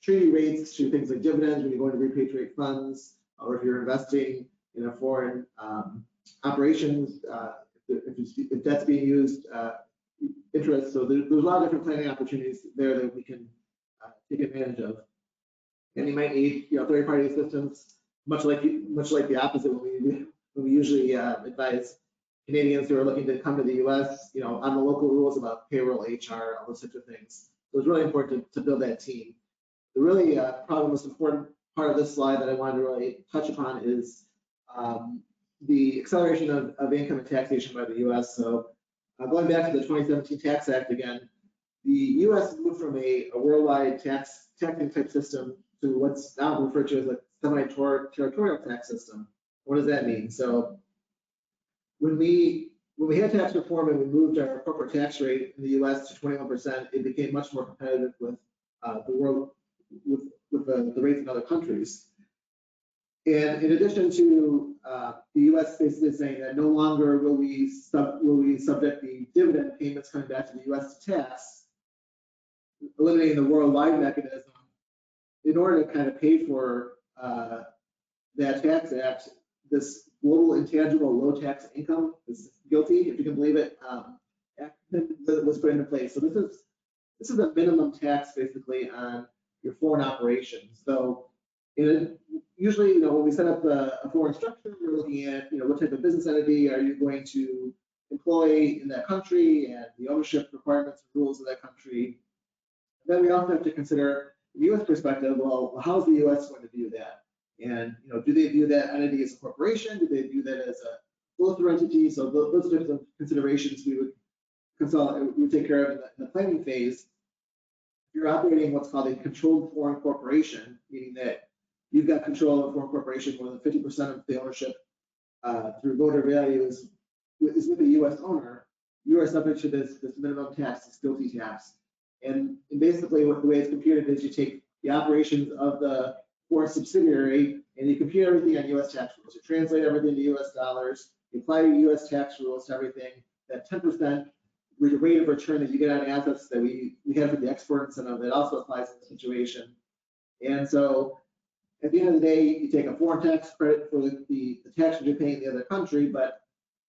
treaty rates to things like dividends when you're going to repatriate funds, or if you're investing in a foreign operations, if that's being used, interest. So there's a lot of different planning opportunities there that we can take advantage of. And you might need, third-party assistance, much like the opposite when we usually advise Canadians who are looking to come to the U.S. On the local rules about payroll, HR, all those sorts of things. So it's really important to build that team. The really probably most important part of this slide that I wanted to really touch upon is the acceleration of income and taxation by the U.S. So going back to the 2017 Tax Act again, the U.S. moved from a worldwide taxing type system to what's now referred to as a semi-territorial tax system. What does that mean? So when we had tax reform and we moved our corporate tax rate in the U.S. to 21%, it became much more competitive with the world, with the rates in other countries. And in addition to the U.S. basically saying that no longer will we subject the dividend payments coming back to the U.S. to tax, eliminating the worldwide mechanism, in order to kind of pay for that tax act, this global intangible low tax income, this GILTI, if you can believe it, act that was put into place. So this is a minimum tax basically on your foreign operations. So usually, when we set up a foreign structure, we're looking at, what type of business entity are you going to employ in that country and the ownership requirements and rules of that country. And then we also have to consider the U.S. perspective. Well, how's the U.S. going to view that? And do they view that entity as a corporation? Do they view that as a flow-through entity? So those types of considerations we would take care of in the planning phase. If you're operating what's called a controlled foreign corporation, meaning that you've got control of a foreign corporation, more than 50% of the ownership through voter value is with the U.S. owner, you are subject to this minimum tax, this GILTI tax. And basically, the way it's computed is you take the operations of the foreign subsidiary and you compute everything on U.S. tax rules. You translate everything to U.S. dollars, you apply U.S. tax rules to everything. That 10% rate of return that you get on assets that we have for the export incentive, that also applies in the situation. And so at the end of the day, you take a foreign tax credit for the taxes you're paying in the other country, but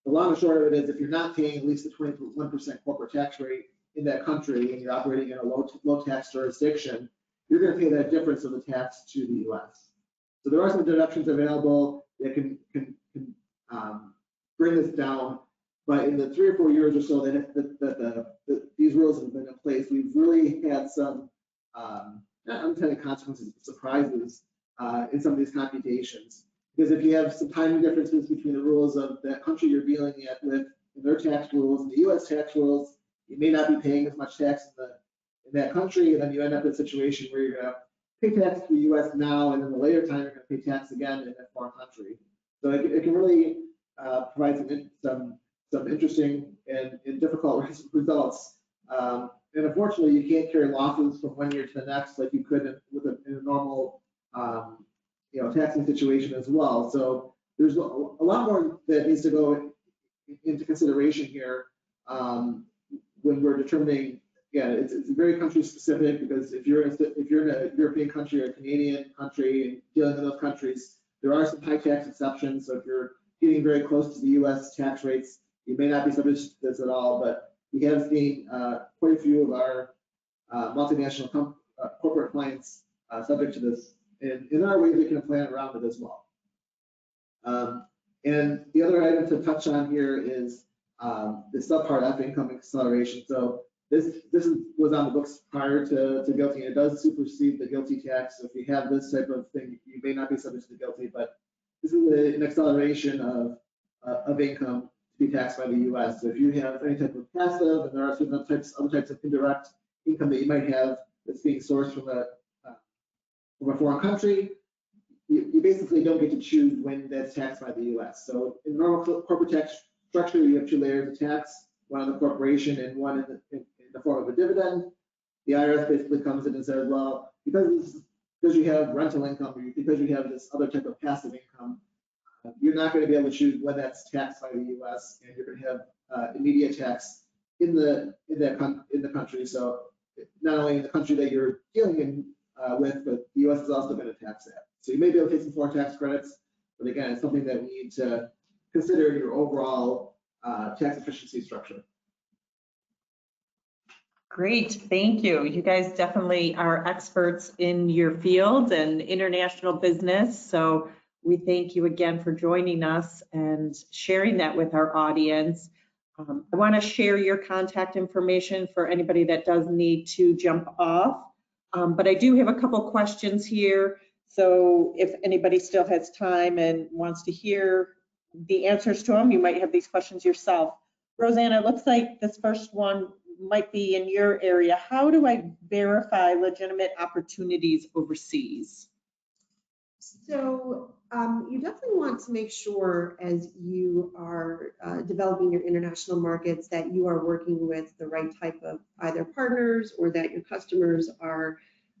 the long and short of it is if you're not paying at least a 21% corporate tax rate in that country and you're operating in a low tax jurisdiction, you're going to pay that difference of the tax to the U.S. So there are some deductions available that can bring this down. But in the 3 or 4 years or so that these rules have been in place, we've really had some not unintended consequences, but surprises in some of these computations. Because if you have some timing differences between the rules of that country you're dealing with and their tax rules and the U.S. tax rules, you may not be paying as much tax in that country, and then you end up in a situation where you're going to pay tax to the U.S. now, and then the later time you're going to pay tax again in that foreign country. So it can really provide some interesting and difficult results. And unfortunately, you can't carry losses from one year to the next like you could in a normal taxing situation as well. So there's a lot more that needs to go into consideration here when we're determining. Again, it's very country specific, because if you're in a European country or a Canadian country and dealing in those countries, there are some high tax exceptions. So if you're getting very close to the U.S. tax rates, you may not be subject to this at all. But we have seen quite a few of our multinational corporate clients subject to this. And in our ways, we can plan around it as well. And the other item to touch on here is the subpart F income acceleration. So this was on the books prior to GILTI, and it does supersede the GILTI tax. So if you have this type of thing, you may not be subject to the GILTI, but this is an acceleration of income to be taxed by the U.S. So if you have any type of passive, and there are certain other types of indirect income that you might have that's being sourced from a foreign country, you basically don't get to choose when that's taxed by the U.S. So in normal corporate tax structure, you have 2 layers of tax, one on the corporation and one in the form of a dividend. The IRS basically comes in and says, well, because you have rental income, or because you have this other type of passive income, you're not going to be able to choose when that's taxed by the U.S. and you're going to have immediate tax in the country. So not only in the country that you're dealing with, but the U.S. is also going to tax that. So you may be able to take some foreign tax credits, but again, it's something that we need to consider in your overall tax efficiency structure. Great, thank you. You guys definitely are experts in your field and international business. So we thank you again for joining us and sharing that with our audience. I want to share your contact information for anybody that does need to jump off. But I do have a couple questions here. So if anybody still has time and wants to hear the answers to them, you might have these questions yourself. Rosanna, it looks like this first one might be in your area. How do I verify legitimate opportunities overseas? So you definitely want to make sure, as you are developing your international markets, that you are working with the right type of either partners, or that your customers are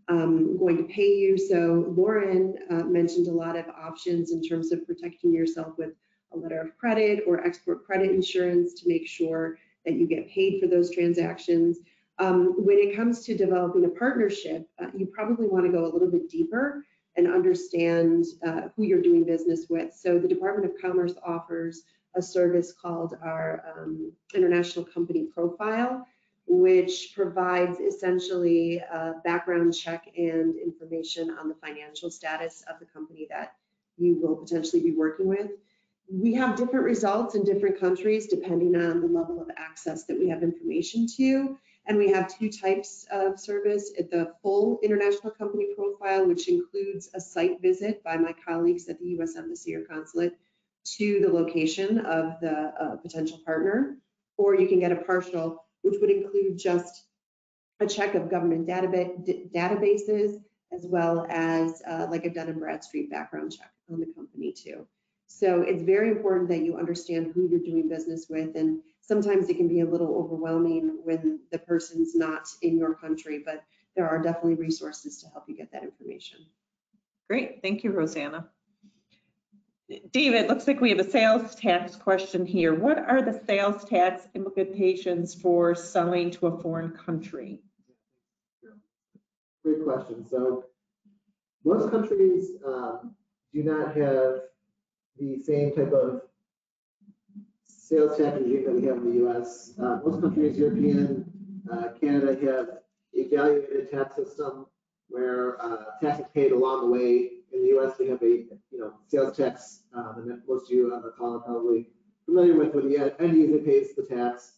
going to pay you. So Lauren mentioned a lot of options in terms of protecting yourself with a letter of credit or export credit insurance to make sure that you get paid for those transactions. When it comes to developing a partnership, you probably want to go a little bit deeper and understand who you're doing business with. So the Department of Commerce offers a service called our International Company Profile, which provides essentially a background check and information on the financial status of the company that you will potentially be working with. We have different results in different countries depending on the level of access that we have information to. And we have two types of service: at the full International Company Profile, which includes a site visit by my colleagues at the U.S. Embassy or Consulate to the location of the potential partner, or you can get a partial, which would include just a check of government databases, as well as like a Dun & Bradstreet background check on the company too. So it's very important that you understand who you're doing business with, and sometimes it can be a little overwhelming when the person's not in your country, but there are definitely resources to help you get that information. Great, thank you, Rosanna. David, looks like we have a sales tax question here. What are the sales tax implications for selling to a foreign country? Great question. So most countries do not have the same type of sales tax regime that we have in the U.S. Most countries, European, Canada, have a value-added tax system where tax is paid along the way. In the U.S., we have a sales tax, and most of you on the call are probably familiar with where the end user pays the tax.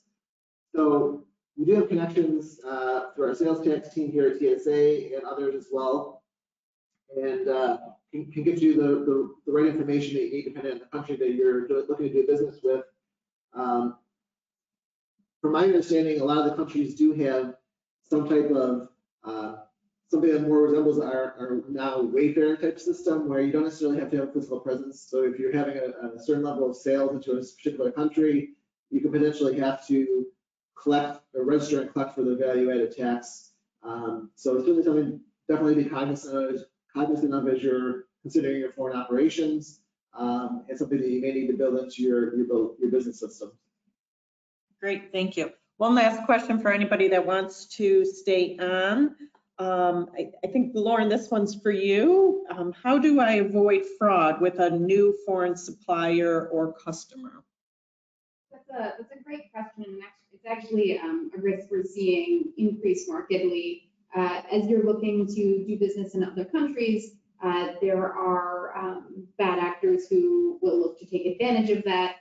So we do have connections through our sales tax team here at TSA and others as well, and can get you the right information that you need depending on the country that you're looking to do business with. From my understanding, a lot of the countries do have some type of something that more resembles our now Wayfair type system, where you don't necessarily have to have a physical presence. So if you're having a certain level of sales into a particular country, you can potentially have to collect or register and collect for the value-added tax. So it's certainly something definitely be cognizant of as you're considering your foreign operations. It's something that you may need to build into your business system. Great, thank you. One last question for anybody that wants to stay on. I think, Lauren, this one's for you. How do I avoid fraud with a new foreign supplier or customer? That's a great question, and it's actually a risk we're seeing increase markedly. As you're looking to do business in other countries, there are bad actors who will look to take advantage of that,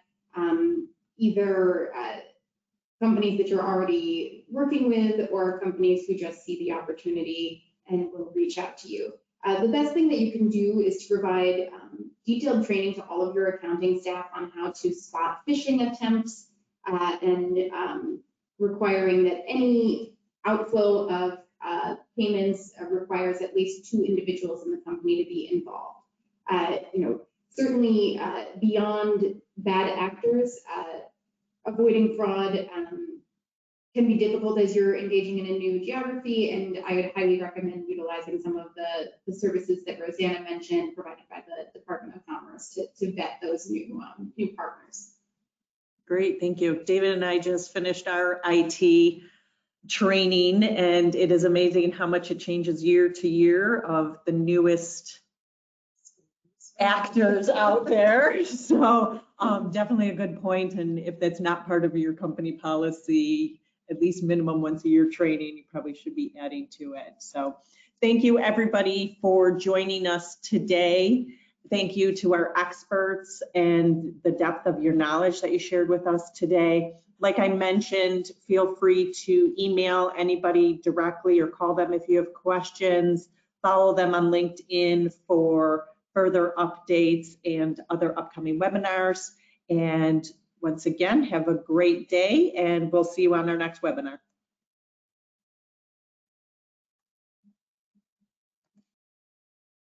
either companies that you're already working with or companies who just see the opportunity and will reach out to you. The best thing that you can do is to provide detailed training to all of your accounting staff on how to spot phishing attempts and requiring that any outflow of payments requires at least 2 individuals in the company to be involved. Certainly beyond bad actors, avoiding fraud can be difficult as you're engaging in a new geography, and I would highly recommend utilizing some of the services that Rosanna mentioned provided by the Department of Commerce to vet those new partners. Great, thank you. David and I just finished our IT training, and it is amazing how much it changes year to year of the newest actors out there. So definitely a good point. And if that's not part of your company policy, at least minimum once a year training, you probably should be adding to it. So thank you everybody for joining us today. Thank you to our experts and the depth of your knowledge that you shared with us today. Like I mentioned, feel free to email anybody directly or call them if you have questions. Follow them on LinkedIn for further updates and other upcoming webinars. And once again, have a great day, and we'll see you on our next webinar.